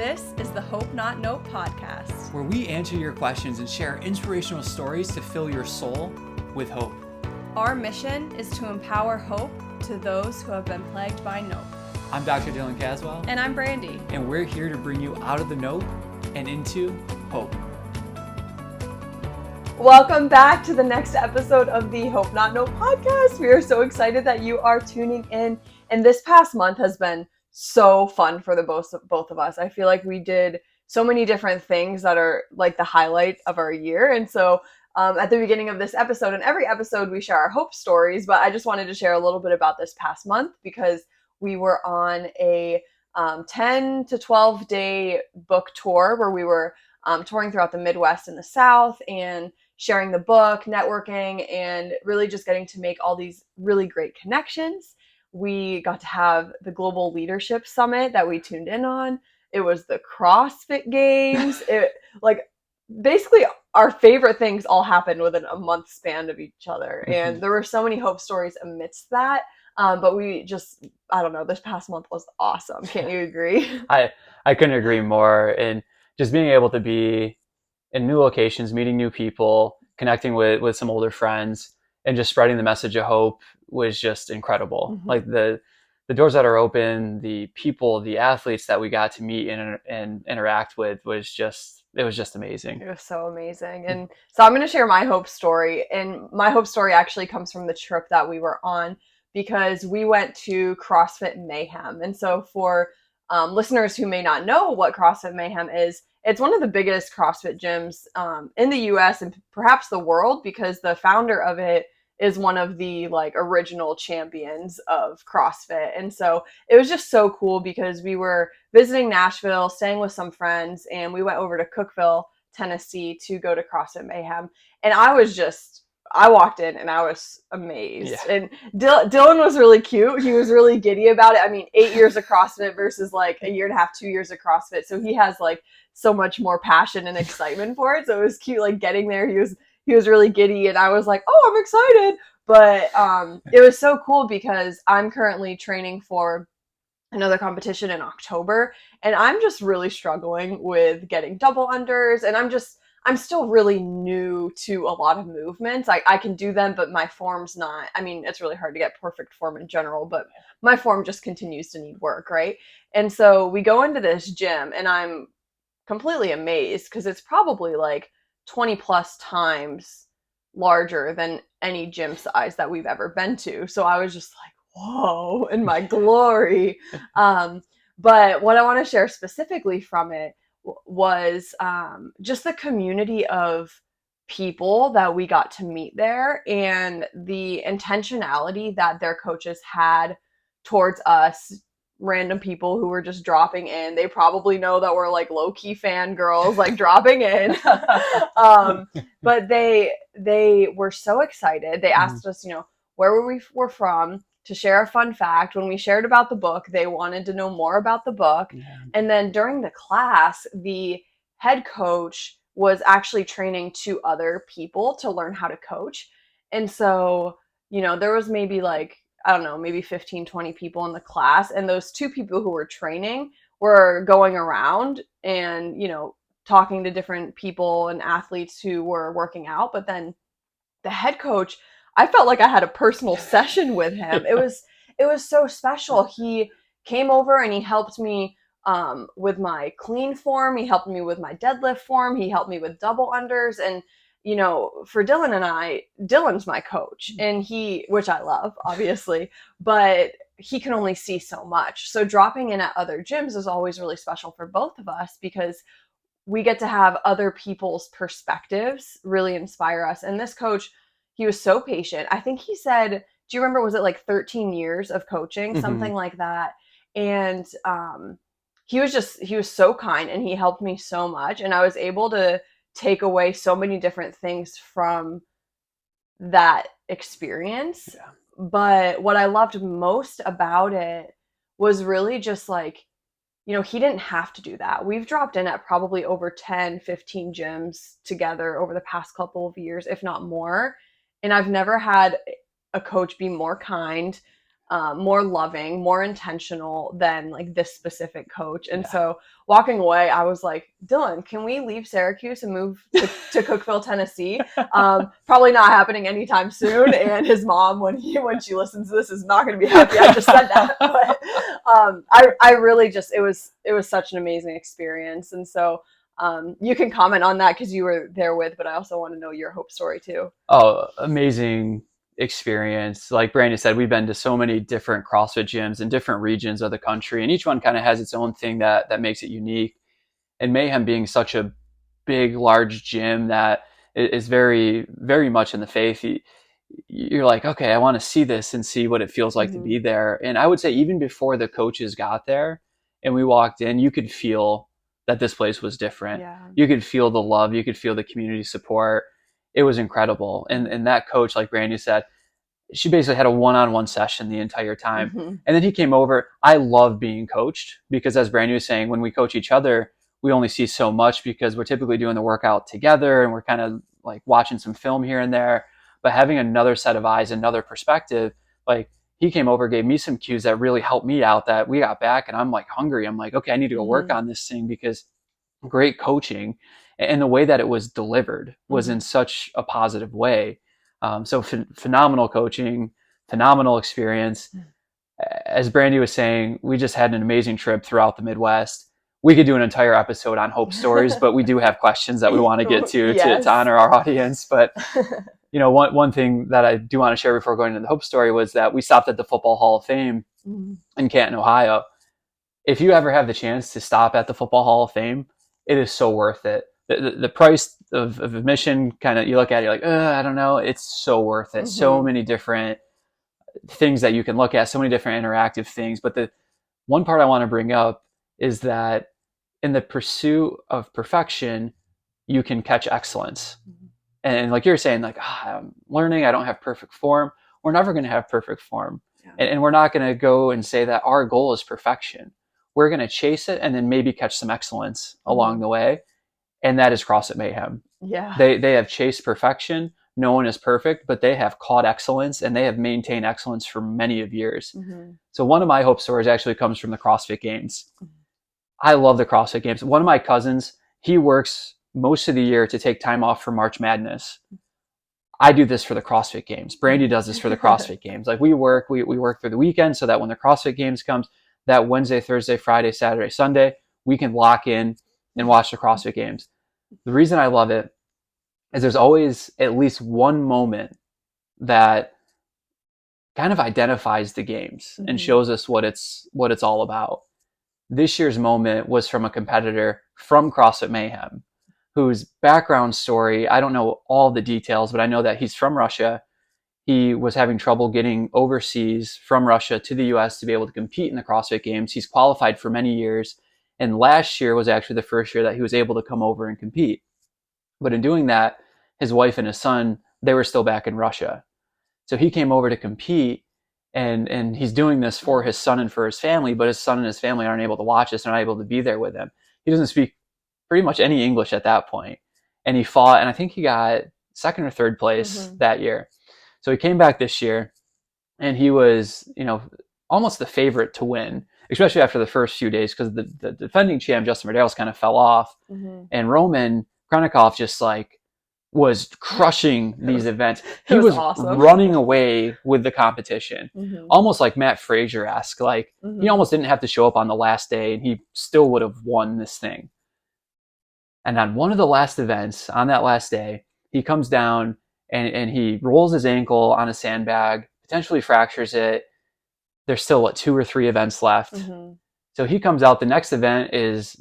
This is the Hope Not Nope podcast, where we answer your questions and share inspirational stories to fill your soul with hope. Our mission is to empower hope to those who have been plagued by nope. I'm Dr. Dillon Caswell. And I'm Brandi. And we're here to bring you out of the nope and into hope. Welcome back to the next episode of the Hope Not Nope podcast. We are so excited that you are tuning in. And this past month has been so fun for the both of us. I feel like we did so many different things that are like the highlight of our year. And so at the beginning of this episode, and every episode we share our hope stories, but I just wanted to share a little bit about this past month because we were on a 10 to 12 day book tour where we were touring throughout the Midwest and the South and sharing the book, networking, and really just getting to make all these really great connections. We got to have the Global Leadership Summit that we tuned in on. It was the CrossFit Games. Basically our favorite things all happened within a month span of each other. And there were so many hope stories amidst that. But we just, I don't know, this past month was awesome. Can't you agree? I couldn't agree more. And just being able to be in new locations, meeting new people, connecting with some older friends, and just spreading the message of hope was just incredible. Mm-hmm. Like the doors that are open, the people, the athletes that we got to meet and interact with was just amazing. It was so amazing. And so I'm going to share my hope story. And my hope story actually comes from the trip that we were on because we went to CrossFit Mayhem. And so for listeners who may not know what CrossFit Mayhem is, it's one of the biggest CrossFit gyms in the US and perhaps the world because the founder of it is one of the original champions of CrossFit. And so it was just so cool because we were visiting Nashville, staying with some friends, and we went over to Cookeville, Tennessee to go to CrossFit Mayhem. And I walked in and I was amazed. Yeah. And Dylan was really cute. He was really giddy about it. I mean, 8 years of CrossFit versus a year and a half, 2 years of CrossFit. So he has so much more passion and excitement for it. So it was cute, getting there. He was really giddy and I was like, oh, I'm excited. But it was so cool because I'm currently training for another competition in October. And I'm just really struggling with getting double unders. And I'm still really new to a lot of movements. I can do them, but my form's not, it's really hard to get perfect form in general, but my form just continues to need work, right? And so we go into this gym and I'm completely amazed because it's probably 20 plus times larger than any gym size that we've ever been to. So I was just like, whoa, in my glory. But what I want to share specifically from it was just the community of people that we got to meet there and the intentionality that their coaches had towards us, random people who were just dropping in. They probably know that we're low-key fangirls, dropping in. But they were so excited. They asked us, where we were from, to share a fun fact. When we shared about the book, they wanted to know more about the book. Yeah. And then during the class, the head coach was actually training 2 other people to learn how to coach. And so, there was maybe maybe 15, 20 people in the class. And those 2 people who were training were going around and, talking to different people and athletes who were working out. But then the head coach, I felt like I had a personal session with him. It was so special. He came over and he helped me with my clean form. He helped me with my deadlift form. He helped me with double unders. And, for Dylan and I, Dylan's my coach and which I love, obviously, but he can only see so much. So dropping in at other gyms is always really special for both of us because we get to have other people's perspectives really inspire us. And this coach, he was so patient. I think he said, do you remember, was it 13 years of coaching, something like that? And he was so kind and he helped me so much. And I was able to take away so many different things from that experience. Yeah. But what I loved most about it was really just he didn't have to do that. We've dropped in at probably over 10, 15 gyms together over the past couple of years, if not more. And I've never had a coach be more kind, more loving, more intentional than like this specific coach. And Yeah. so walking away, I was like, Dylan, can we leave Syracuse and move to Cookeville, Tennessee? Probably not happening anytime soon. And his mom, when she listens to this, is not going to be happy I just said that. But I really just, it was such an amazing experience. And so you can comment on that because you were there with, but I also want to know your hope story too. Oh, amazing experience. Like Brandi said, we've been to so many different CrossFit gyms in different regions of the country, and each one kind of has its own thing that makes it unique. And Mayhem being such a big, large gym that is very, very much in the faith, you're like, okay, I want to see this and see what it feels like to be there. And I would say even before the coaches got there and we walked in, you could feel that this place was different. Yeah. You could feel the love, you could feel the community support. It was incredible. And that coach, like Brandi said, she basically had a one-on-one session the entire time. And then he came over. I love being coached because, as Brandi was saying, when we coach each other, we only see so much because we're typically doing the workout together and we're kind of like watching some film here and there. But having another set of eyes, another perspective, like he came over, gave me some cues that really helped me out, that we got back and I'm like hungry. I'm like, okay, I need to go work on this thing, because great coaching and the way that it was delivered was in such a positive way. So phenomenal coaching, phenomenal experience. As Brandi was saying, we just had an amazing trip throughout the Midwest. We could do an entire episode on hope stories, but we do have questions that we want to get to Yes. to honor our audience. But you know, one thing that I do want to share before going into the hope story was that we stopped at the Football Hall of Fame in Canton, Ohio. If you ever have the chance to stop at the Football Hall of Fame, it is so worth it. The price of admission, kind of, you look at it, you're like, I don't know. It's so worth it. So many different things that you can look at, so many different interactive things. But the one part I want to bring up is that in the pursuit of perfection, you can catch excellence. And like you're saying, like, I'm learning, I don't have perfect form. We're never going to have perfect form. Yeah. And we're not going to go and say that our goal is perfection. We're going to chase it and then maybe catch some excellence along the way. And that is CrossFit Mayhem. Yeah. They have chased perfection. No one is perfect, but they have caught excellence and they have maintained excellence for many of years. So one of my hope stories actually comes from the CrossFit Games. I love the CrossFit Games. One of my cousins, he works most of the year to take time off for March Madness. I do this for the CrossFit Games. Brandi does this for the CrossFit Games. Like we work through the weekend so that when the CrossFit Games comes, that Wednesday, Thursday, Friday, Saturday, Sunday, we can lock in and watch the CrossFit Games. The reason I love it is there's always at least one moment that kind of identifies the games and shows us what it's all about. This year's moment was from a competitor from CrossFit Mayhem, whose background story, I don't know all the details, but I know that he's from Russia. He was having trouble getting overseas from Russia to the US to be able to compete in the CrossFit Games. He's qualified for many years. And last year was actually the first year that he was able to come over and compete. But in doing that, his wife and his son, they were still back in Russia. So he came over to compete, and he's doing this for his son and for his family, but his son and his family aren't able to watch this. They're not able to be there with him. He doesn't speak pretty much any English at that point. And he fought, and I think he got second or third place that year. So he came back this year, and he was, almost the favorite to win, especially after the first few days, because the defending champ, Justin Medeiros, kind of fell off. And Roman Kronikov just was crushing these events. He was awesome. Running away with the competition, almost like Matt Frazier-esque. He almost didn't have to show up on the last day, and he still would have won this thing. And on one of the last events, on that last day, he comes down and he rolls his ankle on a sandbag, potentially fractures it. There's still, 2 or 3 events left. So he comes out. The next event is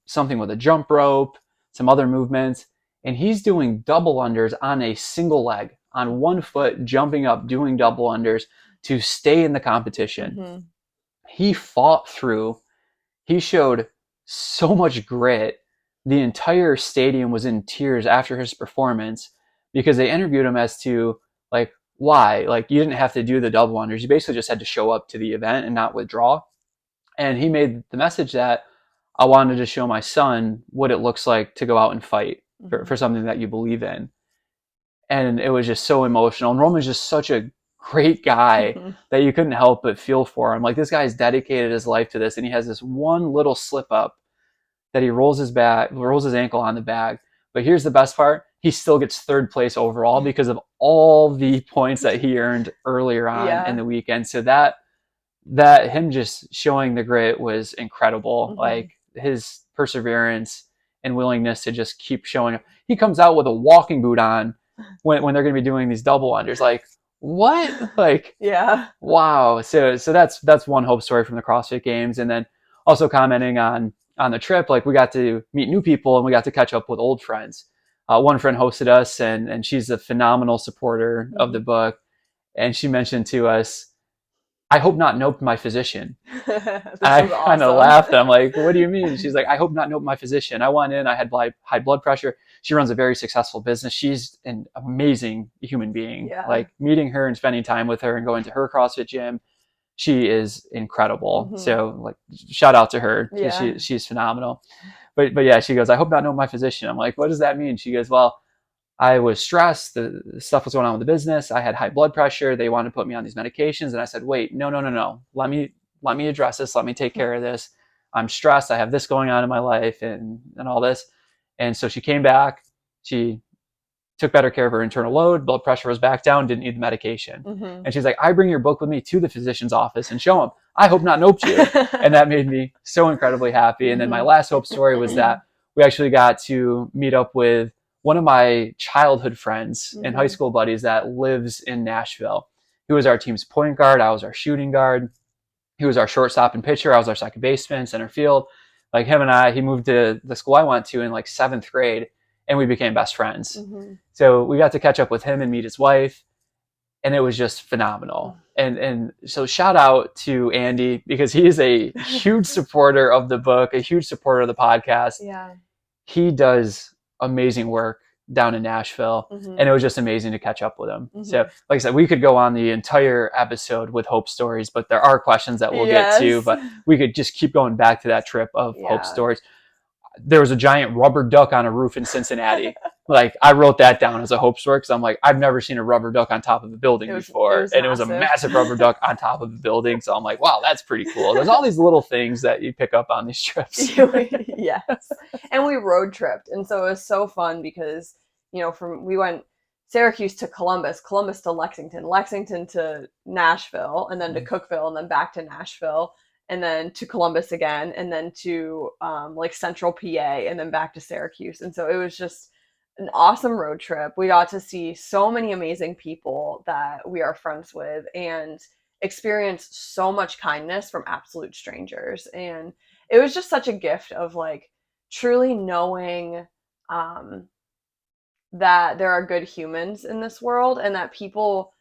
something with a jump rope, some other movements, and he's doing double unders on a single leg, on one foot, jumping up, doing double unders to stay in the competition. He fought through. He showed so much grit. The entire stadium was in tears after his performance because they interviewed him as to, why? You didn't have to do the double unders. You basically just had to show up to the event and not withdraw. And he made the message that I wanted to show my son what it looks like to go out and fight for something that you believe in. And it was just so emotional. And Roman's just such a great guy that you couldn't help but feel for him. Like, this guy's dedicated his life to this, and he has this one little slip up that he rolls his ankle on the bag. But here's the best part. He still gets third place overall because of all the points that he earned earlier on in the weekend. So that him just showing the grit was incredible. Like, his perseverance and willingness to just keep showing up. He comes out with a walking boot on when they're going to be doing these double unders. Like, what? Like, wow. So that's one hope story from the CrossFit Games. And then also commenting on the trip, like, we got to meet new people and we got to catch up with old friends. One friend hosted us, and she's a phenomenal supporter of the book. And she mentioned to us, I hope not nope my physician. I kind of laughed. I'm like, what do you mean? She's like, I hope not nope my physician. I went in, I had high blood pressure. She runs a very successful business. She's an amazing human being. Like, meeting her and spending time with her and going to her CrossFit gym, she is incredible. So, like, shout out to her. She's phenomenal. But yeah, she goes, I hope not nope my physician. I'm like, what does that mean? She goes, well, I was stressed. The stuff was going on with the business. I had high blood pressure. They wanted to put me on these medications. And I said, wait, no. Let me address this. Let me take care of this. I'm stressed. I have this going on in my life and all this. And so she came back. She took better care of her internal load. Blood pressure was back down. Didn't need the medication. And she's like, I bring your book with me to the physician's office and show him. I hope not noped you. And that made me so incredibly happy. And then my last hope story was that we actually got to meet up with one of my childhood friends and high school buddies that lives in Nashville. He was our team's point guard. I was our shooting guard. He was our shortstop and pitcher. I was our second baseman, center field. Like, him and I, he moved to the school I went to in like 7th grade, and we became best friends. So we got to catch up with him and meet his wife, and it was just phenomenal. And so shout out to Andy, because he is a huge supporter of the book, a huge supporter of the podcast. He does amazing work down in Nashville, and it was just amazing to catch up with him. So, like I said, we could go on the entire episode with hope stories, but there are questions that we'll get to, but we could just keep going back to that trip of hope stories. There was a giant rubber duck on a roof in Cincinnati. Like, I wrote that down as a hope story, because I'm like, I've never seen a rubber duck on top of a building before. And it was a massive rubber duck on top of a building. So I'm like, wow, that's pretty cool. There's all these little things that you pick up on these trips. Yes. And we road tripped. And so it was so fun because, we went Syracuse to Columbus, Columbus to Lexington, Lexington to Nashville, and then to Cookeville, and then back to Nashville, and then to Columbus again, and then to like Central PA, and then back to Syracuse. And so it was just an awesome road trip. We got to see so many amazing people that we are friends with and experience so much kindness from absolute strangers. And it was just such a gift of, like, truly knowing that there are good humans in this world, and that people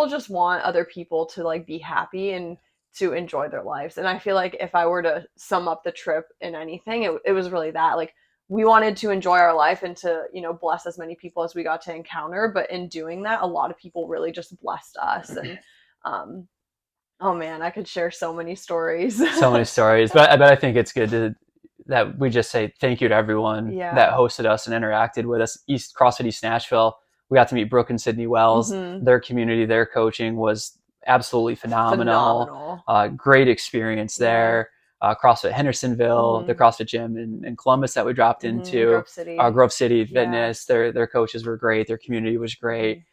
just want other people to, like, be happy and to enjoy their lives. And I feel like if I were to sum up the trip in anything, it was really that. Like, we wanted to enjoy our life and to, bless as many people as we got to encounter. But in doing that, a lot of people really just blessed us. And, oh man, I could share so many stories. So many stories. But I think it's good that we just say thank you to everyone that hosted us and interacted with us. CrossFit East Nashville, we got to meet Brooke and Sydney Wells. Their community, their coaching was absolutely phenomenal. Great experience there. CrossFit Hendersonville, the CrossFit gym in Columbus that we dropped into, Grove City Fitness. Their coaches were great. Their community was great.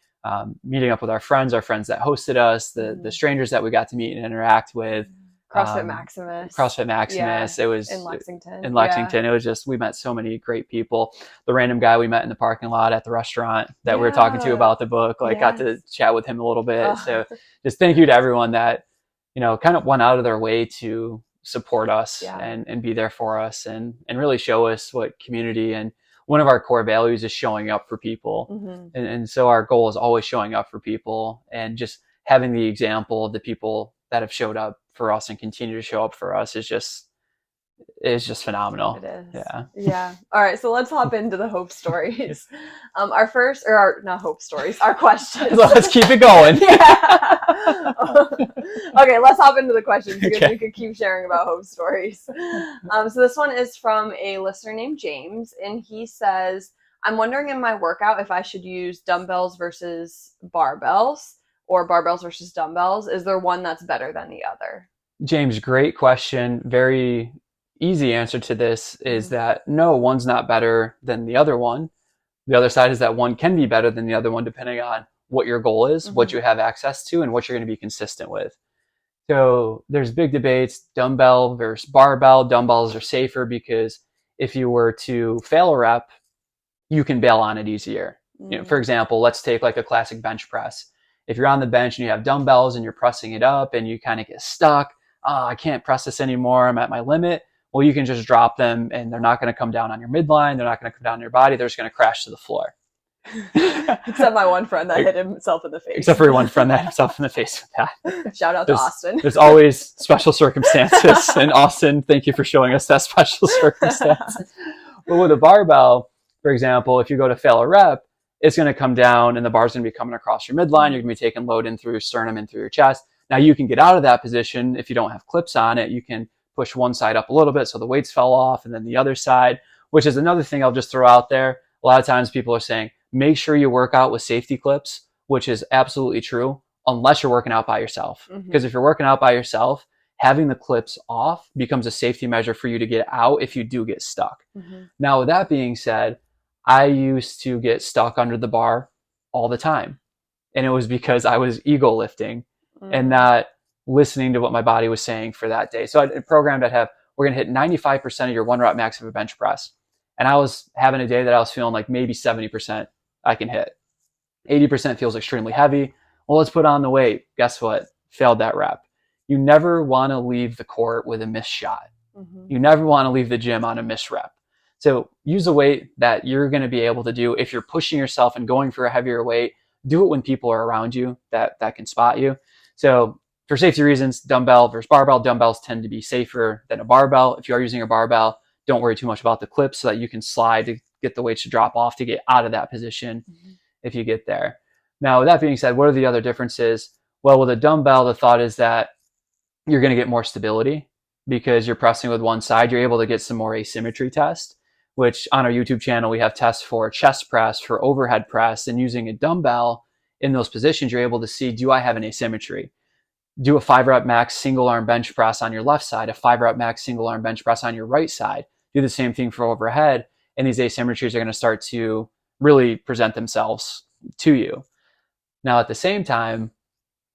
Meeting up with our friends that hosted us, the strangers that we got to meet and interact with. CrossFit Maximus. It was in Lexington. It was just, we met so many great people. The random guy we met in the parking lot at the restaurant that we were talking to about the book, got to chat with him a little bit. So just thank you to everyone that, kind of went out of their way to support us and be there for us and really show us what community, and one of our core values is showing up for people. And so our goal is always showing up for people, and just having the example of the people that have showed up for us and continue to show up for us is just phenomenal. It is. Yeah. All right. So let's hop into the hope stories. Our questions. Let's keep it going. Okay. Let's hop into the questions because we could keep sharing about hope stories. So this one is from a listener named James, and he says, I'm wondering in my workout if I should use dumbbells versus barbells. or barbells versus dumbbells? Is there one that's better than the other? James, great question. Very easy answer to this is that no, one's not better than the other one. The other side is that one can be better than the other one depending on what your goal is, what you have access to, and what you're going to be consistent with. So there's big debates, dumbbell versus barbell. Dumbbells are safer because if you were to fail a rep, you can bail on it easier. For example, let's take like a classic bench press. If you're on the bench and you have dumbbells and you're pressing it up and you kind of get stuck, I can't press this anymore, I'm at my limit. Well, you can just drop them and they're not going to come down on your midline. They're not going to come down on your body. They're just going to crash to the floor. Except my one friend that hit himself in the face. Except for your one friend that hit himself in the face with that. Shout out to Austin. There's always special circumstances. And Austin, thank you for showing us that special circumstance. But with a barbell, for example, if you go to fail a rep, it's going to come down and the bar's going to be coming across your midline. You're going to be taking load in through your sternum and through your chest. Now you can get out of that position if you don't have clips on it. You can push one side up a little bit so the weights fell off and then the other side, which is another thing I'll just throw out there. A lot of times people are saying, make sure you work out with safety clips, which is absolutely true, unless you're working out by yourself. Because if you're working out by yourself, having the clips off becomes a safety measure for you to get out if you do get stuck. Now, with that being said, I used to get stuck under the bar all the time. And it was because I was ego lifting and not listening to what my body was saying for that day. So I programmed I'd have, we're going to hit 95% of your 1 rep max of a bench press. And I was having a day that I was feeling like maybe 70% I can hit. 80% feels extremely heavy. Well, let's put on the weight. Guess what? Failed that rep. You never want to leave the court with a missed shot. You never want to leave the gym on a missed rep. So use a weight that you're going to be able to do. If you're pushing yourself and going for a heavier weight, do it when people are around you that can spot you. So for safety reasons, dumbbell versus barbell, dumbbells tend to be safer than a barbell. If you are using a barbell, don't worry too much about the clips so that you can slide to get the weights to drop off to get out of that position if you get there. Now, with that being said, what are the other differences? Well, with a dumbbell, the thought is that you're going to get more stability because you're pressing with one side. You're able to get some more asymmetry test, which on our YouTube channel, we have tests for chest press, for overhead press, and using a dumbbell in those positions, you're able to see, do I have an asymmetry? Do a 5 rep max single arm bench press on your left side, a 5 rep max single arm bench press on your right side. Do the same thing for overhead. And these asymmetries are going to start to really present themselves to you. Now, at the same time,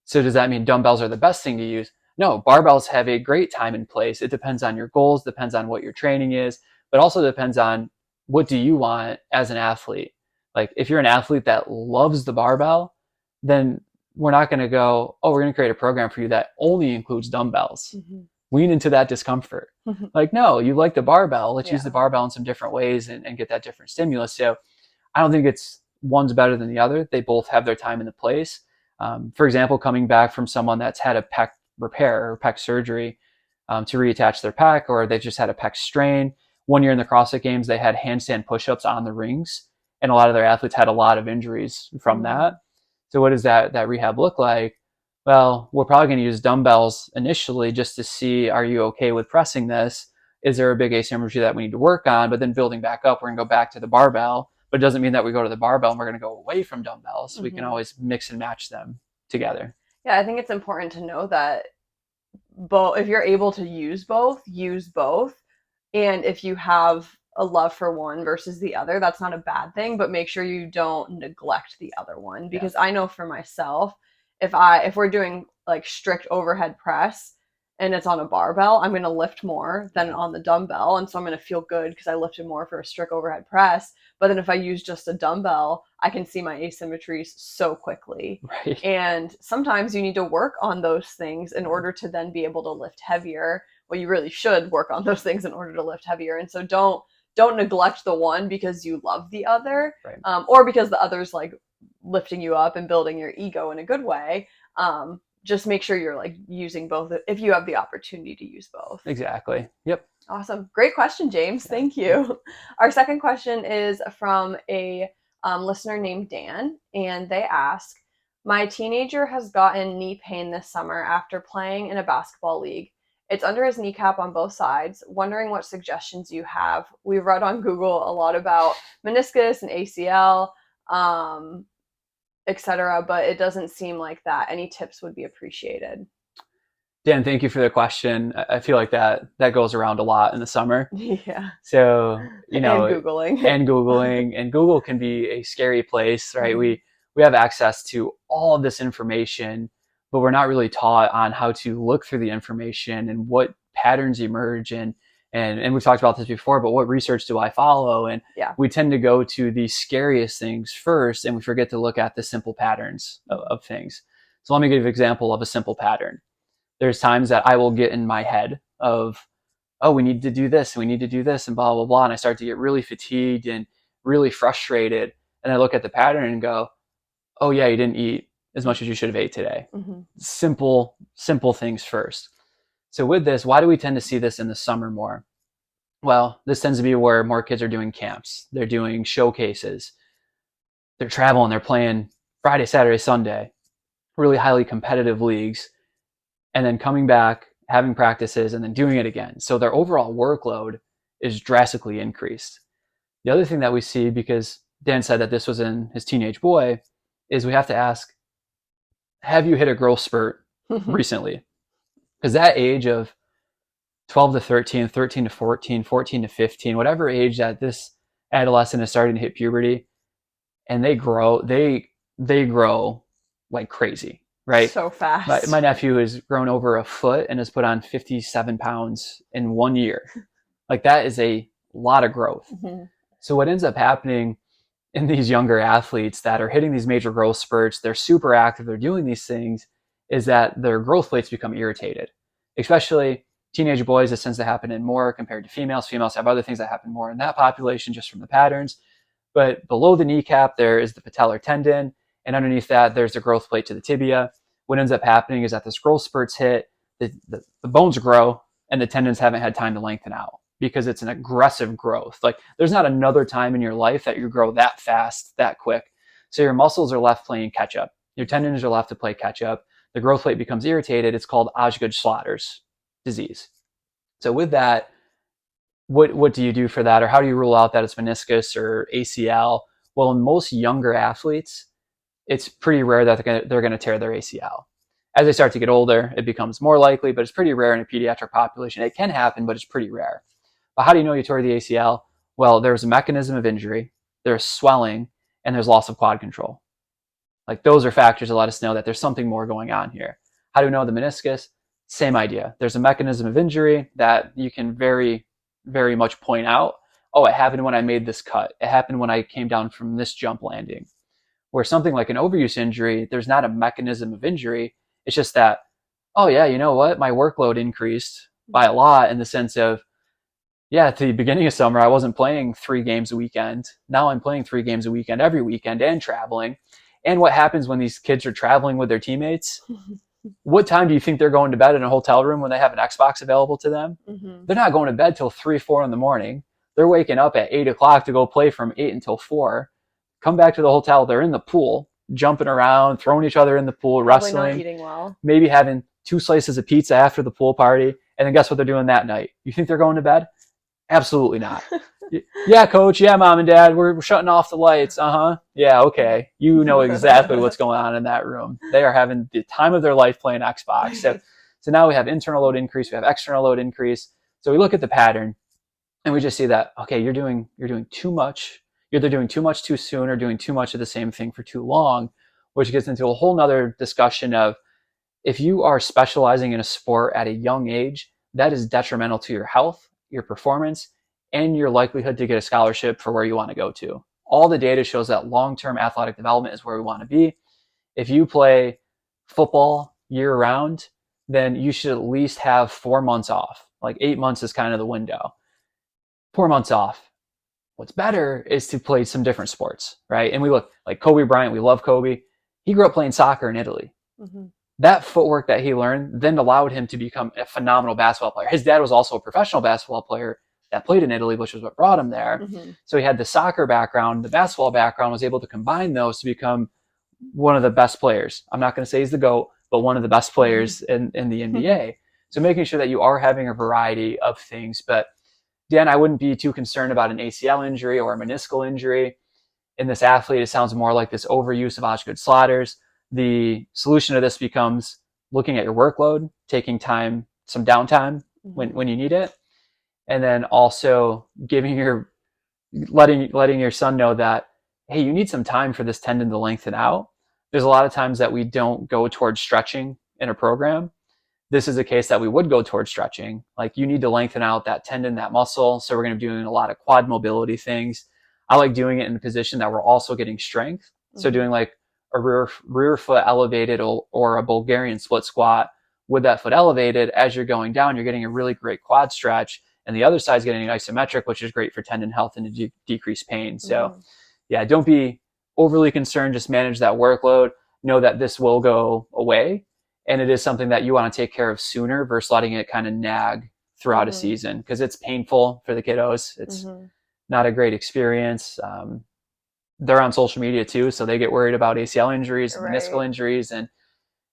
so does that mean dumbbells are the best thing to use? No, barbells have a great time and place. It depends on your goals, depends on what your training is, but also depends on what do you want as an athlete. Like if you're an athlete that loves the barbell, then we're not going to go, oh, we're going to create a program for you that only includes dumbbells. Lean into that discomfort. Like, no, you like the barbell. Let's use the barbell in some different ways and get that different stimulus. So I don't think it's one's better than the other. They both have their time and the place. For example, coming back from someone that's had a pec repair or pec surgery to reattach their pec, or they've just had a pec strain. One year in the CrossFit Games, they had handstand push-ups on the rings, and a lot of their athletes had a lot of injuries from that. So what does that rehab look like? Well, we're probably going to use dumbbells initially just to see, are you okay with pressing this? Is there a big asymmetry that we need to work on? But then building back up, we're going to go back to the barbell. But it doesn't mean that we go to the barbell and we're going to go away from dumbbells. We can always mix and match them together. Yeah, I think it's important to know that both, if you're able to use both, use both. And if you have a love for one versus the other, that's not a bad thing, but make sure you don't neglect the other one. Because I know for myself, if we're doing like strict overhead press and it's on a barbell, I'm going to lift more than on the dumbbell. And so I'm going to feel good because I lifted more for a strict overhead press. But then if I use just a dumbbell, I can see my asymmetries so quickly. Right. And sometimes you need to work on those things in order to then be able to lift heavier. Well, you really should work on those things in order to lift heavier. And so don't neglect the one because you love the other, or because the other's like lifting you up and building your ego in a good way. Just make sure you're like using both if you have the opportunity to use both. Exactly. Yep. Awesome. Great question, James. Thank you. Our second question is from a listener named Dan, and they ask, my teenager has gotten knee pain this summer after playing in a basketball league. It's under his kneecap on both sides. Wondering what suggestions you have. We've read on Google a lot about meniscus and ACL. etc. But it doesn't seem like that. Any tips would be appreciated. Dan, thank you for the question. I feel like that goes around a lot in the summer. Yeah. So, you And know, Googling. and Google can be a scary place, right? We have access to all of this information, but we're not really taught on how to look through the information and what patterns emerge, and we've talked about this before, but what research do I follow? And Yeah. we tend to go to the scariest things first, and we forget to look at the simple patterns of things. So let me give you an example of a simple pattern. There's times that I will get in my head of, oh, we need to do this, and we need to do this, and blah, blah, blah. And I start to get really fatigued and really frustrated. And I look at the pattern and go, oh yeah, you didn't eat as much as you should have ate today. Simple things first. So with this, why do we tend to see this in the summer more? Well, this tends to be where more kids are doing camps. They're doing showcases. They're traveling. They're playing Friday, Saturday, Sunday, really highly competitive leagues, and then coming back, having practices, and then doing it again. So their overall workload is drastically increased. The other thing that we see, because Dan said that this was in his teenage boy, is we have to ask, have you hit a growth spurt recently? Because that age of 12 to 13, 13 to 14, 14 to 15, whatever age that this adolescent is starting to hit puberty, and they grow like crazy, right? So fast. My nephew has grown over a foot and has put on 57 pounds in 1 year. Like, that is a lot of growth. So what ends up happening in these younger athletes that are hitting these major growth spurts, they're super active, they're doing these things, is that their growth plates become irritated. Especially teenage boys, this tends to happen in more compared to females. Females have other things that happen more in that population just from the patterns. But below the kneecap, there is the patellar tendon, and underneath that, there's the growth plate to the tibia. What ends up happening is that this growth spurts hit, the bones grow, and the tendons haven't had time to lengthen out because it's an aggressive growth. Like, there's not another time in your life that you grow that fast, that quick. So your muscles are left playing catch up. Your tendons are left to play catch up. The growth plate becomes irritated. It's called Osgood-Schlatter's disease. So with that, what do you do for that? Or how do you rule out that it's meniscus or ACL? Well, in most younger athletes, it's pretty rare that they're going to tear their ACL. As they start to get older, it becomes more likely, but it's pretty rare in a pediatric population. It can happen, but it's pretty rare. But how do you know you tore the ACL? Well, there's a mechanism of injury, there's swelling, and there's loss of quad control. Like, those are factors that let us know that there's something more going on here. How do we know the meniscus? Same idea. There's a mechanism of injury that you can very, very much point out. Oh, it happened when I made this cut. It happened when I came down from this jump landing. Where something like an overuse injury, there's not a mechanism of injury. It's just that, oh yeah, you know what? My workload increased by a lot, in the sense of, yeah, at the beginning of summer, I wasn't playing 3 games a weekend. Now I'm playing 3 games a weekend every weekend and traveling. And what happens when these kids are traveling with their teammates? What time do you think they're going to bed in a hotel room when they have an Xbox available to them? They're not going to bed till 3, 4 in the morning. They're waking up at 8 o'clock to go play from 8 until 4. Come back to the hotel. They're in the pool, jumping around, throwing each other in the pool, wrestling, probably not eating well, maybe having 2 slices of pizza after the pool party. And then guess what they're doing that night? You think they're going to bed? Absolutely not. Yeah, coach. Yeah, mom and dad, we're shutting off the lights. Yeah, okay. You know exactly what's going on in that room. They are having the time of their life playing Xbox. So now we have internal load increase, we have external load increase. So we look at the pattern and we just see that, okay, you're doing too much. You're either doing too much too soon or doing too much of the same thing for too long, which gets into a whole nother discussion of, if you are specializing in a sport at a young age, that is detrimental to your health, your performance, and your likelihood to get a scholarship for where you want to go to. All the data shows that long-term athletic development is where we want to be. If you play football year round, then you should at least have 4 months off. Like 8 months is kind of the window. 4 months off. What's better is to play some different sports, right? And we look like Kobe Bryant. We love Kobe. He grew up playing soccer in Italy. That footwork that he learned then allowed him to become a phenomenal basketball player. His dad was also a professional basketball player that played in Italy, which was what brought him there. So he had the soccer background, the basketball background, was able to combine those to become one of the best players. I'm not going to say he's the GOAT, but one of the best players in the NBA. So making sure that you are having a variety of things. But Dan, I wouldn't be too concerned about an ACL injury or a meniscal injury. in this athlete, it sounds more like this overuse of Osgood slaughters. The solution to this becomes looking at your workload, taking time, some downtime when you need it, and then also letting your son know that, hey, you need some time for this tendon to lengthen out. There's a lot of times that we don't go towards stretching in a program. This is a case that we would go towards stretching. Like, you need to lengthen out that tendon, that muscle. So we're going to be doing a lot of quad mobility things. I like doing it in a position that we're also getting strength. So doing like a rear foot elevated or a Bulgarian split squat with that foot elevated, as you're going down, you're getting a really great quad stretch. And the other side's getting an isometric, which is great for tendon health and to decrease pain. So yeah, don't be overly concerned. Just manage that workload. Know that this will go away. And it is something that you want to take care of sooner versus letting it kind of nag throughout a season, because it's painful for the kiddos. It's not a great experience. They're on social media too, so they get worried about ACL injuries, and meniscal injuries, and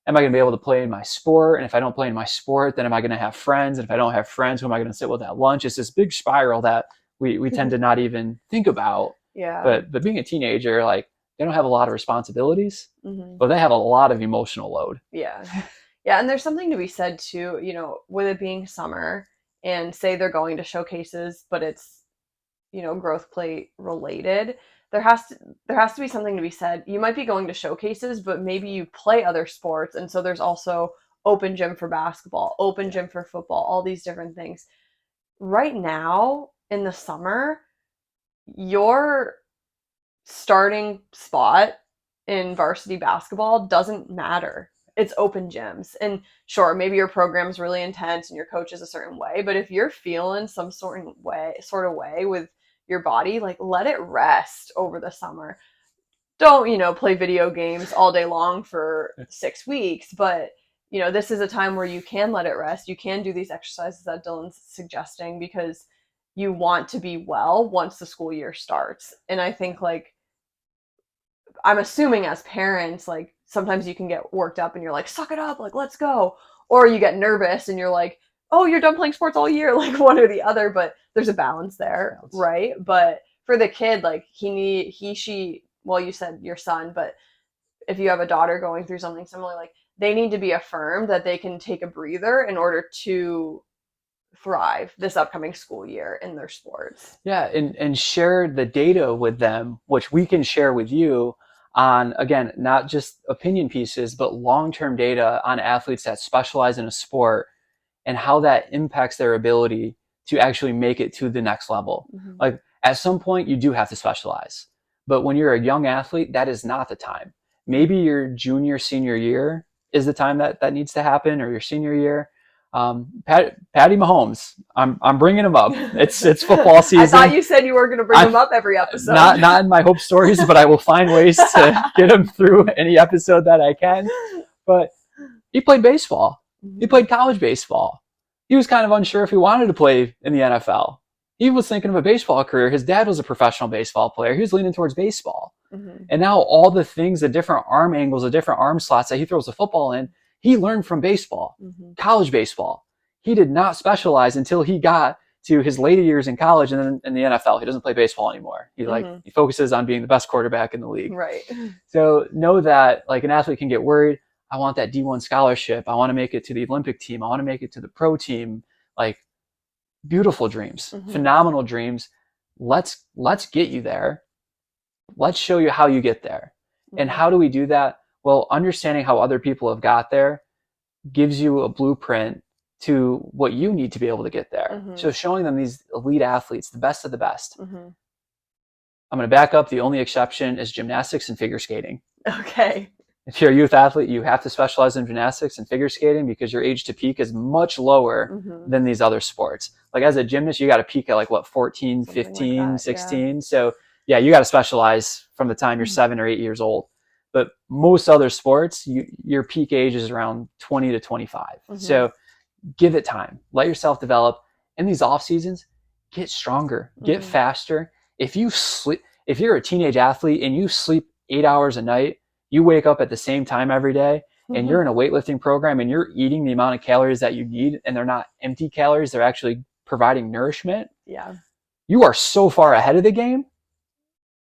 am I going to be able to play in my sport? And if I don't play in my sport, then am I going to have friends? And if I don't have friends, who am I going to sit with at lunch? It's this big spiral that we tend to not even think about. Yeah. But being a teenager, like, they don't have a lot of responsibilities, but they have a lot of emotional load. Yeah. Yeah. And there's something to be said too, you know, with it being summer and say they're going to showcases, but it's, you know, growth plate related. There has to be something to be said. You might be going to showcases, but maybe you play other sports. And so there's also open gym for basketball, open gym for football, all these different things. Right now in the summer, your starting spot in varsity basketball doesn't matter. It's open gyms. And sure, maybe your program's really intense and your coach is a certain way, but if you're feeling some sort of way with your body, like, let it rest over the summer. Don't, you know, play video games all day long for 6 weeks, but you know, this is a time where you can let it rest. You can do these exercises that Dillon's suggesting because you want to be well once the school year starts. And I think, like, I'm assuming as parents, like, sometimes you can get worked up and you're like, suck it up, like, let's go. Or you get nervous and you're like, oh, you're done playing sports all year, like one or the other, but there's a balance there, right? But for the kid, like, she, well, you said your son, but if you have a daughter going through something similar, like, they need to be affirmed that they can take a breather in order to thrive this upcoming school year in their sports. Yeah, and share the data with them, which we can share with you on, again, not just opinion pieces, but long-term data on athletes that specialize in a sport and how that impacts their ability to actually make it to the next level. Like, at some point, you do have to specialize. But when you're a young athlete, that is not the time. Maybe your junior, senior year is the time that needs to happen, or your senior year. Patty Mahomes, I'm bringing him up. It's football season. I thought you said you were going to bring him up every episode. Not in my hope stories, but I will find ways to get him through any episode that I can. But he played baseball. He played college baseball. He was kind of unsure if he wanted to play in the NFL. He was thinking of a baseball career. His dad was a professional baseball player. He was leaning towards baseball. And now all the things, the different arm angles, the different arm slots that he throws the football in, he learned from baseball, college baseball. He did not specialize until he got to his later years in college and then in the NFL. He doesn't play baseball anymore. He he focuses on being the best quarterback in the league. Right. So know that, like, an athlete can get worried. I want that D1 scholarship. I want to make it to the Olympic team. I want to make it to the pro team. Like, beautiful dreams, phenomenal dreams. Let's get you there. Let's show you how you get there. And how do we do that? Well, understanding how other people have got there gives you a blueprint to what you need to be able to get there. So showing them these elite athletes, the best of the best. I'm going to back up. The only exception is gymnastics and figure skating. Okay. If you're a youth athlete, you have to specialize in gymnastics and figure skating because your age to peak is much lower than these other sports. Like, as a gymnast, you got to peak at, like, what, 14, something 15, like that, 16. Yeah. So yeah, you got to specialize from the time you're 7 or 8 years old. But most other sports, your peak age is around 20 to 25. So give it time. Let yourself develop. In these off seasons, get stronger, get faster. If you're a teenage athlete and you sleep 8 hours a night, you wake up at the same time every day, and you're in a weightlifting program and you're eating the amount of calories that you need, and they're not empty calories, they're actually providing nourishment. Yeah. You are so far ahead of the game.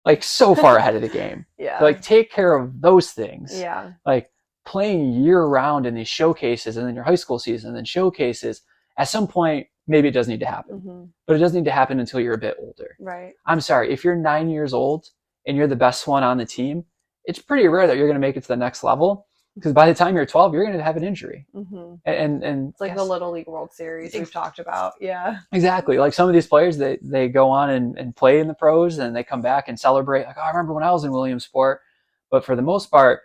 like so far ahead of the game. Yeah. Like take care of those things. Yeah. Like playing year round in these showcases and then your high school season and then showcases, at some point, maybe it does need to happen, but it doesn't need to happen until you're a bit older. Right. I'm sorry, if you're 9 years old and you're the best one on the team, it's pretty rare that you're going to make it to the next level, because by the time you're 12, you're going to have an injury. And it's like the Little League World Series we've talked about. Yeah. Exactly. Like some of these players, they go on and play in the pros and they come back and celebrate. Like, oh, I remember when I was in Williamsport. But for the most part,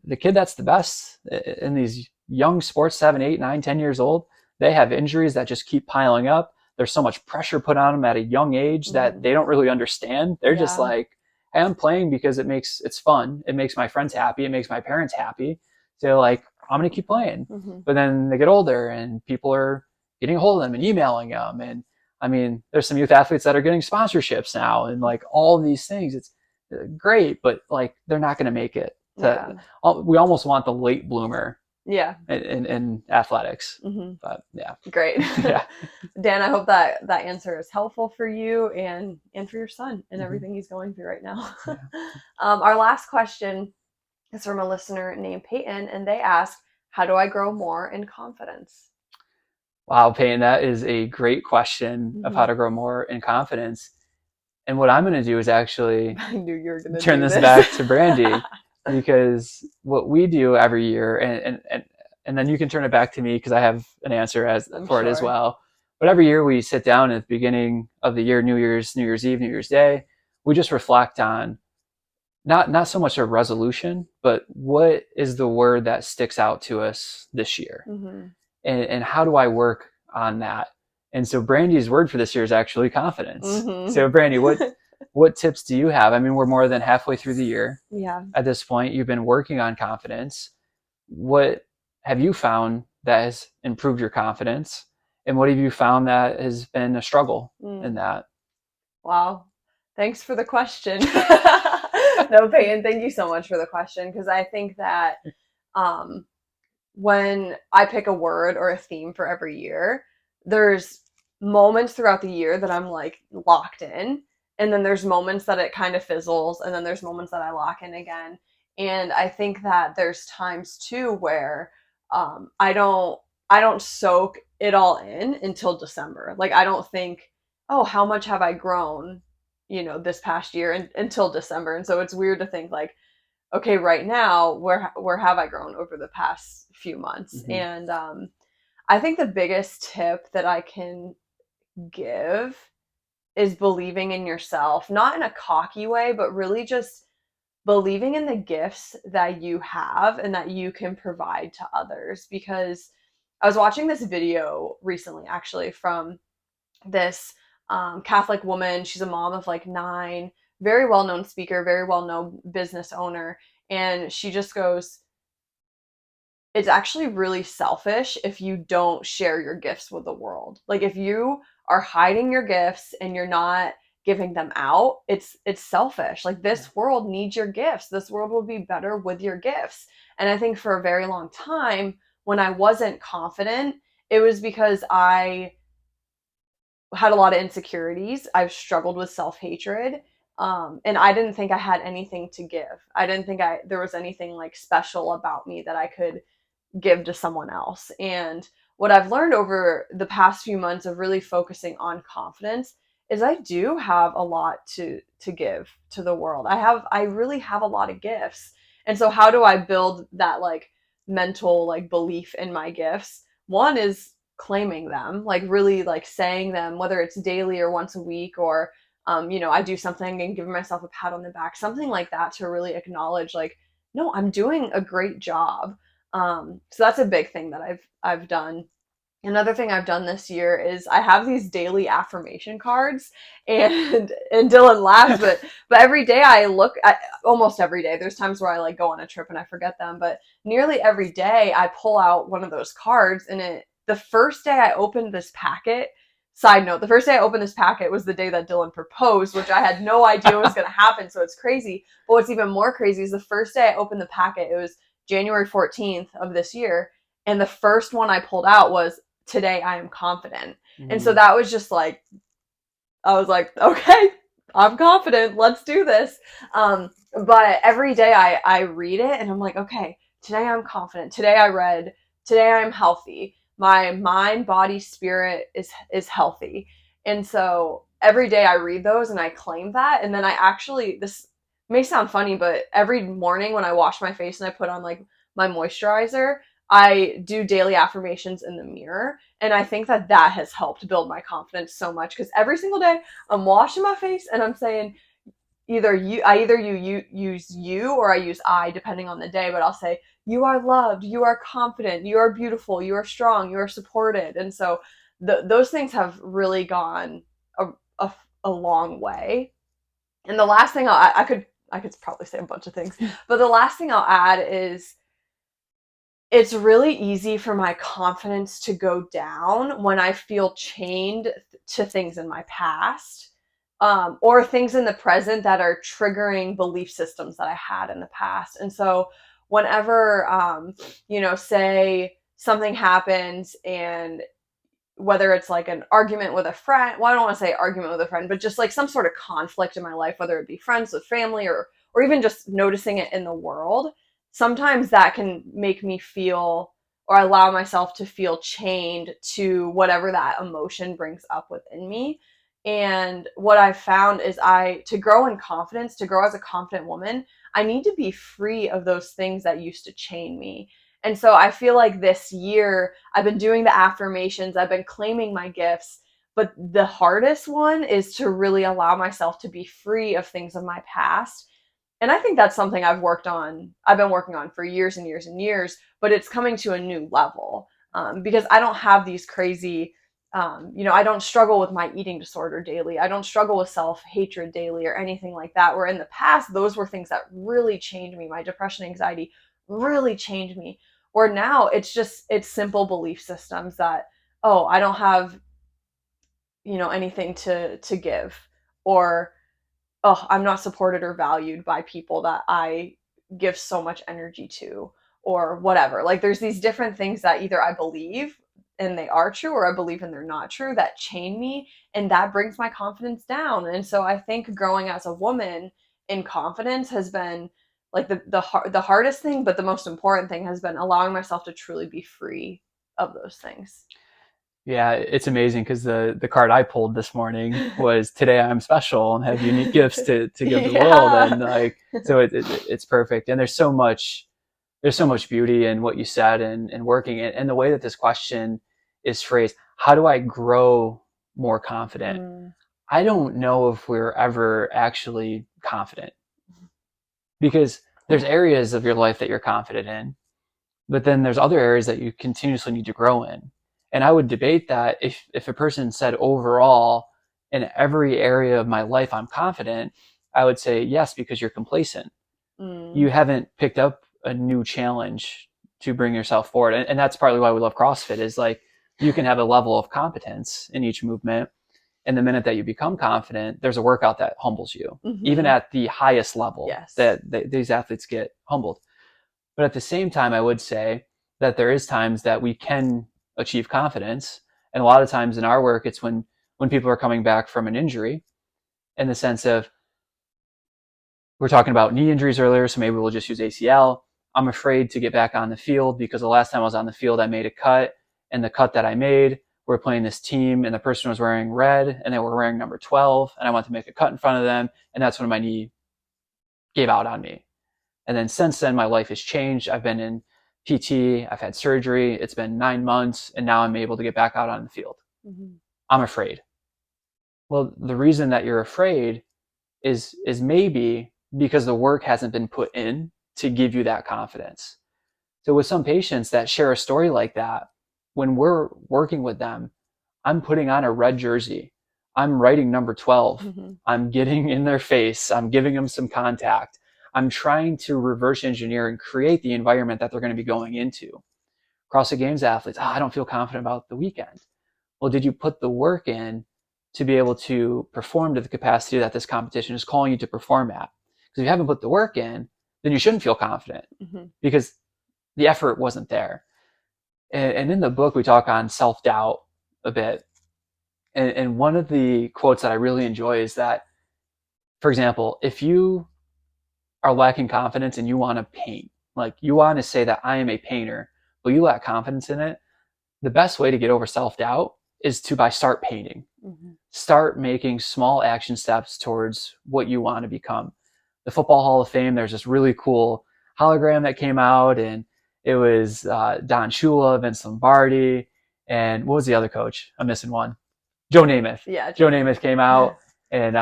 the kid that's the best in these young sports, 7, 8, 9, 10 years old, they have injuries that just keep piling up. There's so much pressure put on them at a young age that they don't really understand. They're just like, hey, I'm playing because it's fun. It makes my friends happy. It makes my parents happy. So like, I'm going to keep playing. But then they get older and people are getting a hold of them and emailing them. And I mean, there's some youth athletes that are getting sponsorships now and like all these things. It's great, but like, they're not going to make it. We almost want the late bloomer. Yeah. In athletics. But yeah. Great. Yeah. Dan, I hope that answer is helpful for you and for your son and everything he's going through right now. Our last question is from a listener named Peyton, and they ask, how do I grow more in confidence? Wow, Peyton, that is a great question of how to grow more in confidence. And what I'm going to do is actually I knew you were going to turn this back to Brandi. Because what we do every year, and then you can turn it back to me because I have an answer for it as well. But every year we sit down at the beginning of the year, New Year's Eve, New Year's Day, we just reflect on not so much a resolution, but what is the word that sticks out to us this year, and how do I work on that? And so Brandi's word for this year is actually confidence. So Brandi, what tips do you have? I mean, we're more than halfway through the year. Yeah. At this point, you've been working on confidence. What have you found that has improved your confidence? And what have you found that has been a struggle in that? Wow. Thanks for the question. No, Peyton, thank you so much for the question. Because I think that when I pick a word or a theme for every year, there's moments throughout the year that I'm like locked in. And then there's moments that it kind of fizzles. And then there's moments that I lock in again. And I think that there's times too where I don't soak it all in until December. Like I don't think, oh, how much have I grown, this past year until December. And so it's weird to think like, okay, right now, where have I grown over the past few months? And I think the biggest tip that I can give is believing in yourself, not in a cocky way, but really just believing in the gifts that you have and that you can provide to others. Because I was watching this video recently, actually, from this Catholic woman. She's a mom of like 9, very well-known speaker, very well-known business owner. And she just goes, it's actually really selfish if you don't share your gifts with the world. Like if you are hiding your gifts and you're not giving them out, it's selfish. Like this world needs your gifts. This world will be better with your gifts. And I think for a very long time, when I wasn't confident, it was because I had a lot of insecurities. I've struggled with self-hatred. And I didn't think I had anything to give. I didn't think there was anything like special about me that I could give to someone else. And what I've learned over the past few months of really focusing on confidence is I do have a lot to give to the world. I really have a lot of gifts. And so how do I build that like mental like belief in my gifts? One is claiming them, like really like saying them, whether it's daily or once a week, or I do something and give myself a pat on the back, something like that, to really acknowledge like, no, I'm doing a great job. So that's a big thing that I've done. Another thing I've done this year is I have these daily affirmation cards, and Dillon laughs, but every day I look at, almost every day, there's times where I like go on a trip and I forget them, but nearly every day I pull out one of those cards, and the first day I opened this packet, side note, the first day I opened this packet was the day that Dillon proposed, which I had no idea was going to happen. So it's crazy. But what's even more crazy is the first day I opened the packet, it was January 14th of this year. And the first one I pulled out was, today I am confident. And so that was just like, I was like, okay, I'm confident. Let's do this. But every day I read it and I'm like, okay, today I'm confident. Today I read. Today I'm healthy. My mind, body, spirit is healthy. And so every day I read those and I claim that. And then I actually, this may sound funny, but every morning when I wash my face and I put on like my moisturizer, I do daily affirmations in the mirror. And I think that that has helped build my confidence so much because every single day I'm washing my face and I'm saying either you use you or I use I depending on the day, but I'll say you are loved, you are confident, you are beautiful, you are strong, you are supported. And so those things have really gone a, a, a long way. And the last thing I could probably say a bunch of things, but the last thing I'll add is it's really easy for my confidence to go down when I feel chained to things in my past, or things in the present that are triggering belief systems that I had in the past. And so whenever, say something happens and whether it's like an argument with a friend, well, I don't want to say argument with a friend, but just like some sort of conflict in my life, whether it be friends with family or even just noticing it in the world, sometimes that can make me feel or allow myself to feel chained to whatever that emotion brings up within me. And what I've found is to grow in confidence, to grow as a confident woman, I need to be free of those things that used to chain me. And so I feel like this year I've been doing the affirmations, I've been claiming my gifts, but the hardest one is to really allow myself to be free of things of my past. And I think that's something I've been working on for years and years and years, but it's coming to a new level, because I don't have these crazy, I don't struggle with my eating disorder daily. I don't struggle with self-hatred daily or anything like that, where in the past, those were things that really changed me. My depression, anxiety really changed me. Where now it's simple belief systems that, oh, I don't have, anything to give, or oh, I'm not supported or valued by people that I give so much energy to, or whatever. Like there's these different things that either I believe and they are true, or I believe and they're not true, that chain me, and that brings my confidence down. And so I think growing as a woman in confidence has been like the hardest thing, but the most important thing has been allowing myself to truly be free of those things. Yeah, it's amazing because the card I pulled this morning was today I'm special and have unique gifts to give the world, and like so it's perfect. And there's so much beauty in what you said and working it, and the way that this question is phrased. How do I grow more confident? I don't know if we're ever actually confident, because there's areas of your life that you're confident in, but then there's other areas that you continuously need to grow in. And I would debate that if a person said overall in every area of my life I'm confident, I would say yes, because you're complacent. You haven't picked up a new challenge to bring yourself forward. And that's partly why we love CrossFit, is like you can have a level of competence in each movement. And the minute that you become confident, there's a workout that humbles you, even at the highest level. Yes. that these athletes get humbled. But at the same time, I would say that there is times that we can achieve confidence. And a lot of times in our work, it's when people are coming back from an injury, in the sense of, we're talking about knee injuries earlier, so maybe we'll just use ACL. I'm afraid to get back on the field because the last time I was on the field, I made a cut, and the cut that I made, we're playing this team and the person was wearing red and they were wearing number 12, and I wanted to make a cut in front of them. And that's when my knee gave out on me. And then since then, my life has changed. I've been in PT, I've had surgery. It's been 9 months, and now I'm able to get back out on the field. I'm afraid. Well, the reason that you're afraid is maybe because the work hasn't been put in to give you that confidence. So with some patients that share a story like that, when we're working with them, I'm putting on a red jersey. I'm writing number 12. I'm getting in their face. I'm giving them some contact. I'm trying to reverse engineer and create the environment that they're going to be going into. CrossFit Games athletes, I don't feel confident about the weekend. Well, did you put the work in to be able to perform to the capacity that this competition is calling you to perform at? Because if you haven't put the work in, then you shouldn't feel confident, because the effort wasn't there. And in the book, we talk on self-doubt a bit. And one of the quotes that I really enjoy is that For example, if you are lacking confidence and you want to paint, like you want to say that I am a painter, but you lack confidence in it, the best way to get over self-doubt is to start painting. Mm-hmm. Start making small action steps towards what you want to become. The Football Hall of Fame, there's this really cool hologram that came out, and it was Don Shula, Vince Lombardi, and what was the other coach? I'm missing one. Joe Namath. Yeah, Joe Namath came out, and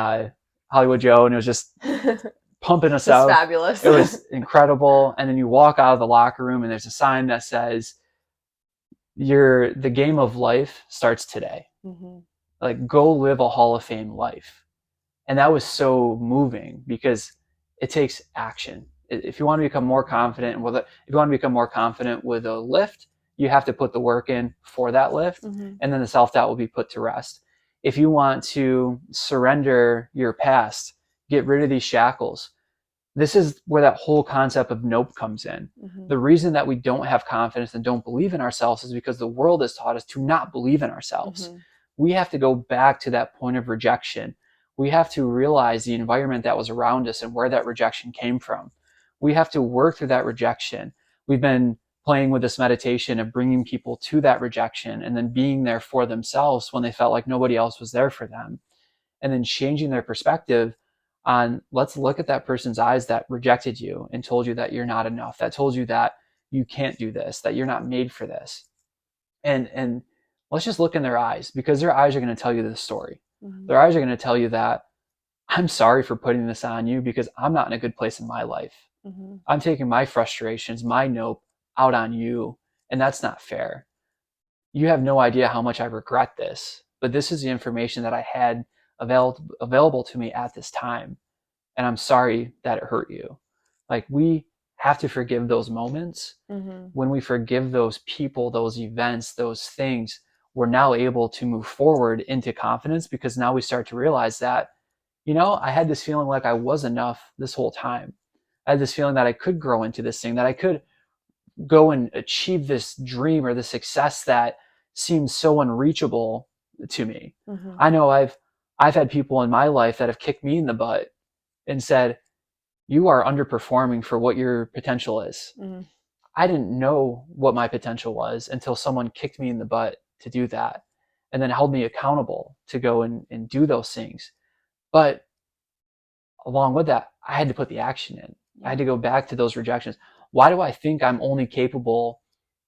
Hollywood Joe, and it was just pumping us out. Fabulous. It was incredible. And then you walk out of the locker room, and there's a sign that says, the game of life starts today. Mm-hmm. Like, go live a Hall of Fame life. And that was so moving because it takes action. If you want to become more confident with a lift, you have to put the work in for that lift, mm-hmm. and then the self-doubt will be put to rest. If you want to surrender your past, get rid of these shackles, this is where that whole concept of nope comes in. Mm-hmm. The reason that we don't have confidence and don't believe in ourselves is because the world has taught us to not believe in ourselves. Mm-hmm. We have to go back to that point of rejection. We have to realize the environment that was around us and where that rejection came from. We have to work through that rejection. We've been playing with this meditation of bringing people to that rejection and then being there for themselves when they felt like nobody else was there for them. And then changing their perspective on, let's look at that person's eyes that rejected you and told you that you're not enough, that told you that you can't do this, that you're not made for this. And let's just look in their eyes, because their eyes are going to tell you this story. Mm-hmm. Their eyes are going to tell you that I'm sorry for putting this on you because I'm not in a good place in my life. Mm-hmm. I'm taking my frustrations, my nope out on you, and that's not fair. You have no idea how much I regret this, but this is the information that I had available to me at this time, and I'm sorry that it hurt you. Like, we have to forgive those moments. Mm-hmm. When we forgive those people, those events, those things, we're now able to move forward into confidence, because now we start to realize that, I had this feeling like I was enough this whole time. I had this feeling that I could grow into this thing, that I could go and achieve this dream or the success that seems so unreachable to me. Mm-hmm. I know I've had people in my life that have kicked me in the butt and said, you are underperforming for what your potential is. Mm-hmm. I didn't know what my potential was until someone kicked me in the butt to do that, and then held me accountable to go and do those things. But along with that, I had to put the action in. Yeah. I had to go back to those rejections. Why do I think I'm only capable,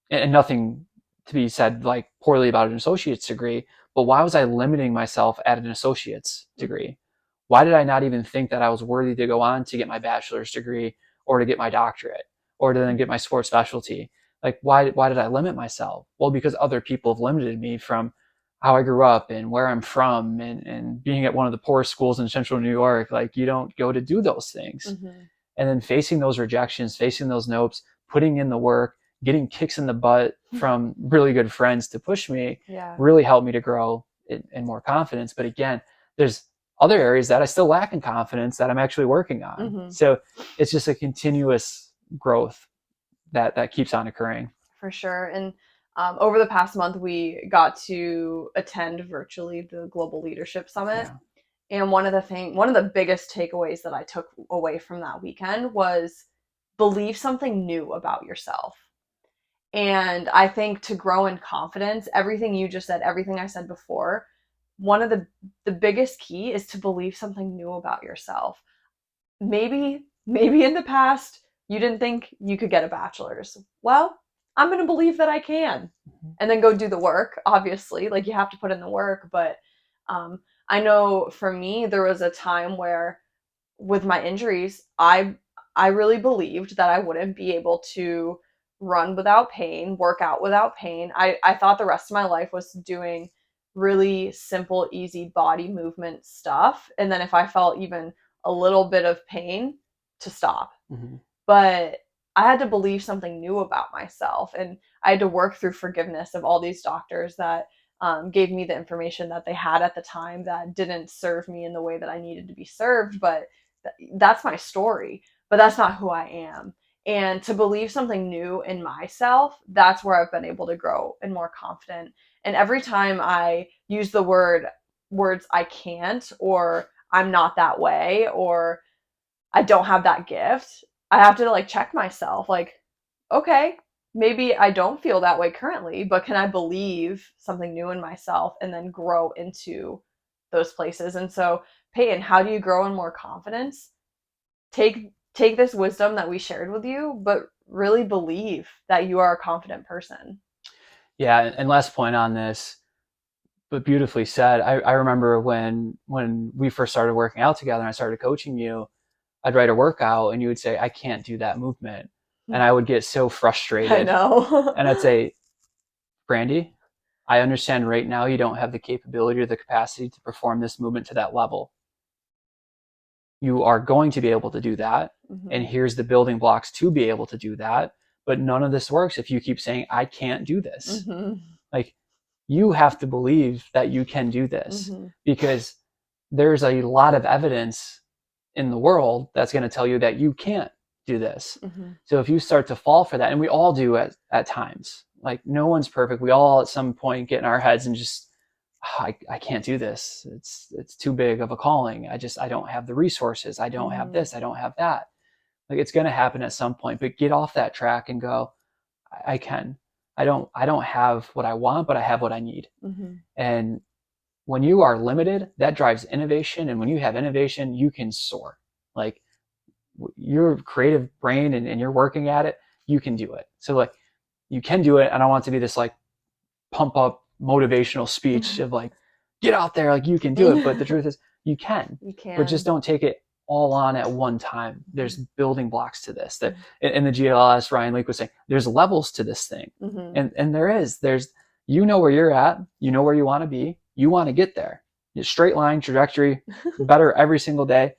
and nothing to be said like poorly about an associate's degree, but why was I limiting myself at an associate's degree? Why did I not even think that I was worthy to go on to get my bachelor's degree, or to get my doctorate, or to then get my sports specialty? Like, why did I limit myself? Well, because other people have limited me from how I grew up and where I'm from, and being at one of the poorest schools in central New York. Like, you don't go to do those things. Mm-hmm. And then facing those rejections, facing those nopes, putting in the work, getting kicks in the butt from really good friends to push me, really helped me to grow in more confidence. But again, there's other areas that I still lack in confidence that I'm actually working on. Mm-hmm. So it's just a continuous growth that keeps on occurring. For sure. And over the past month, we got to attend virtually the Global Leadership Summit. Yeah. And one of the biggest takeaways that I took away from that weekend was believe something new about yourself. And I think to grow in confidence, everything you just said, everything I said before, one of the biggest key is to believe something new about yourself. Maybe in the past, you didn't think you could get a bachelor's. Well, I'm going to believe that I can, and then go do the work. Obviously, like, you have to put in the work, but I know for me, there was a time where with my injuries, I really believed that I wouldn't be able to run without pain, work out without pain. I thought the rest of my life was doing really simple, easy body movement stuff. And then if I felt even a little bit of pain, to stop. Mm-hmm. But I had to believe something new about myself. And I had to work through forgiveness of all these doctors that gave me the information that they had at the time that didn't serve me in the way that I needed to be served. But that's my story, but that's not who I am. And to believe something new in myself, that's where I've been able to grow and more confident. And every time I use the words I can't, or I'm not that way, or I don't have that gift, I have to like check myself, like, okay, maybe I don't feel that way currently, but can I believe something new in myself and then grow into those places? And so, Peyton, how do you grow in more confidence? Take this wisdom that we shared with you, but really believe that you are a confident person. Yeah, and last point on this, but beautifully said. I remember when we first started working out together and I started coaching you, I'd write a workout and you would say, I can't do that movement. And I would get so frustrated. I know. And I'd say, Brandi, I understand right now you don't have the capability or the capacity to perform this movement to that level. You are going to be able to do that. And here's the building blocks to be able to do that. But none of this works if you keep saying, I can't do this. Like, you have to believe that you can do this, because there's a lot of evidence in the world that's going to tell you that you can't do this. So if you start to fall for that, and we all do at times, like no one's perfect. We all at some point get in our heads and just, I can't do this. It's too big of a calling. I don't have the resources. I don't have this. I don't have that. Like, it's going to happen at some point, but get off that track and go, I can. I don't have what I want, but I have what I need. And when you are limited, that drives innovation. And when you have innovation, you can soar. Like, your creative brain and you're working at it, you can do it. So like, you can do it. I don't want it to be this like pump up motivational speech of like, get out there, like you can do it. But the truth is you can, but just don't take it all on at one time. There's building blocks to this. That in the GLS, Ryan Leake was saying, there's levels to this thing. And there's, you know where you're at, you know where you want to be, you want to get there. Straight line trajectory, better every single day.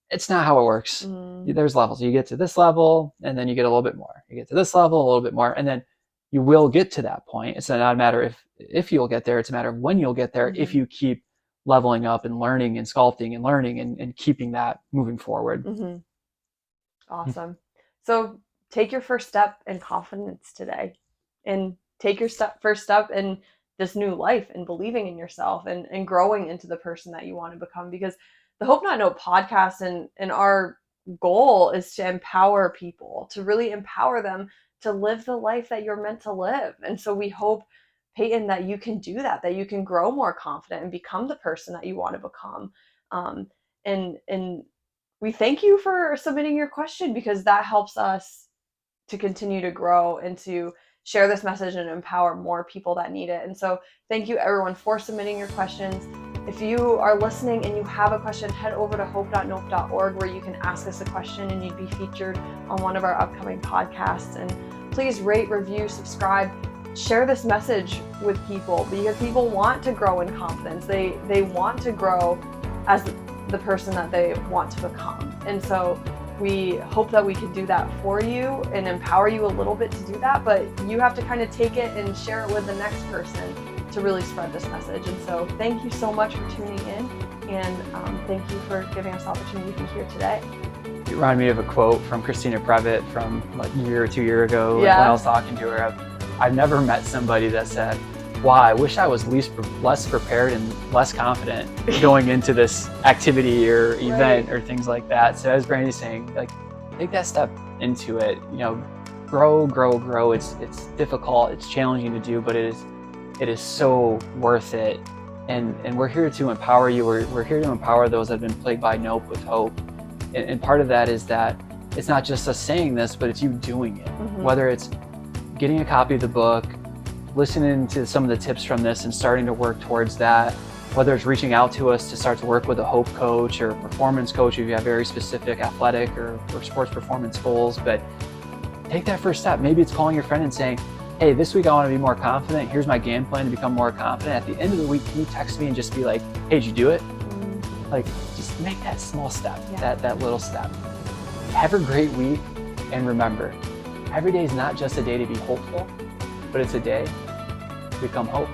It's not how it works. There's levels. You get to this level and then you get a little bit more. You get to this level, a little bit more, and then you will get to that point. It's not a matter if you'll get there. It's a matter of when you'll get there if you keep leveling up and learning and sculpting and learning and keeping that moving forward. Awesome. So take your first step in confidence today, and take your first step in this new life and believing in yourself and growing into the person that you want to become. Because the Hope Not Know podcast and our goal is to empower people, to really empower them to live the life that you're meant to live. And so we hope, Peyton, that you can do that you can grow more confident and become the person that you want to become. And we thank you for submitting your question, because that helps us to continue to grow and to share this message and empower more people that need it. And so thank you everyone for submitting your questions. If you are listening and you have a question, head over to hope.nope.org where you can ask us a question and you'd be featured on one of our upcoming podcasts. And please rate, review, subscribe, share this message with people, because people want to grow in confidence. They want to grow as the person that they want to become. And so we hope that we can do that for you and empower you a little bit to do that, but you have to kind of take it and share it with the next person to really spread this message. And so thank you so much for tuning in, and thank you for giving us the opportunity to be here today. You remind me of a quote from Christina Previtt from like a year or 2 years ago when I was talking to her. I've never met somebody that said, wow, I wish I was less prepared and less confident going into this activity or event or things like that. So as Brandi's saying, like, take that step into it, grow. It's difficult, it's challenging to do, but it is so worth it. And we're here to empower you. We're here to empower those that have been plagued by nope with hope. And part of that is that it's not just us saying this, but it's you doing it. Whether it's getting a copy of the book, listening to some of the tips from this and starting to work towards that, whether it's reaching out to us to start to work with a hope coach or a performance coach if you have very specific athletic or sports performance goals. But take that first step. Maybe it's calling your friend and saying, hey, this week I want to be more confident. Here's my game plan to become more confident. At the end of the week, can you text me and just be like, hey, did you do it? Like, just make that small step, that little step. Have a great week. And remember, every day is not just a day to be hopeful, but it's a day to become hope.